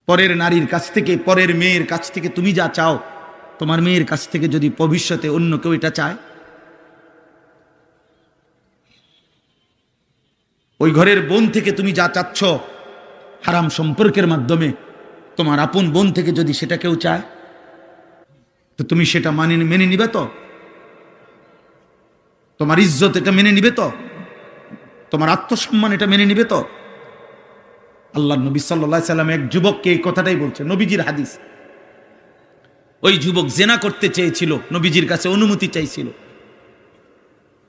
পরের নারীর কাছ থেকে, পরের মেয়ের কাছ থেকে তুমি যা চাও, তোমার মেয়ের কাছ থেকে যদি ভবিষ্যতে অন্য কেউ এটা চায়, ওই ঘরের বোন থেকে তুমি যা চাচ্ছ হারাম সম্পর্কের মাধ্যমে, তোমার আপন বোন থেকে যদি সেটা কেউ চায়, তো তুমি সেটা মেনে নিবে তো? তোমার ইজ্জত এটা মেনে নিবে তো? তোমার আত্মসম্মান এটা মেনে নিবে তো? আল্লাহ নবী সাল্লাল্লাহু আলাইহি সাল্লাম এক যুবককে এই কথাটাই বলছে, নবীজির হাদিস। ওই যুবক জেনা করতে চেয়েছিল, নবীজির কাছে অনুমতি চাইছিল।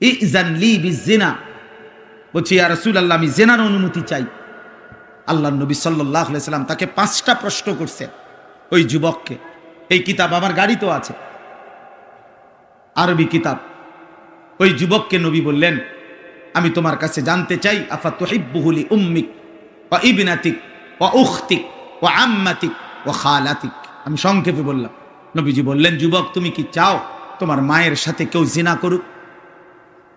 ইজান লি বিজিনা, বলছি ইয়া রাসূলুল্লাহ আমি জেনার অনুমতি চাই। আল্লাহ নবী সাল্লাল্লাহু আলাইহি সাল্লাম তাকে 5টা প্রশ্ন করছে ওই যুবককে। এই কিতাব আমার গাড়িতেও আছে, আরবি কিতাব। ওই যুবককে নবী বললেন, আমি তোমার কাছে জানতে চাই, আফা তুহিব্বুহু লি উম্মিক ওয়া ইবনাতিক ওয়া উখতিক ওয়া আম্মাতিক ওয়া খালাতিক। আমি সংক্ষেপে বললাম। নবীজি বললেন, যুবক তুমি কি চাও তোমার মায়ের সাথে কেউ জিনা করুক?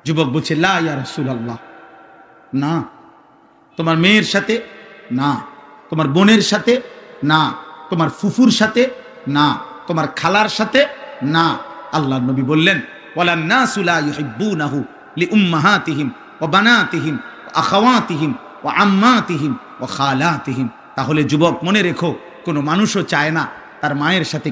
যুবক বলছে, লা ইয়া রাসূলুল্লাহ, না। তোমার মেয়ের সাথে না, তোমার বোনের সাথে না, তোমার ফুফুর সাথে না, তোমার খালার সাথে না। আল্লাহর নবী বললেন, ওয়ালান নাসু লা ইউহিব্বুনাহু লিউম্মাহাতিহিম ওয়া বানাতিহিম ওয়া আখাওয়াতিহিম ওয়া আম্মাতিহিম ওয়া খালাতিহিম। তাহলে যুবক মনে রেখো, কোনো মানুষও চায় না তার মায়ের সাথে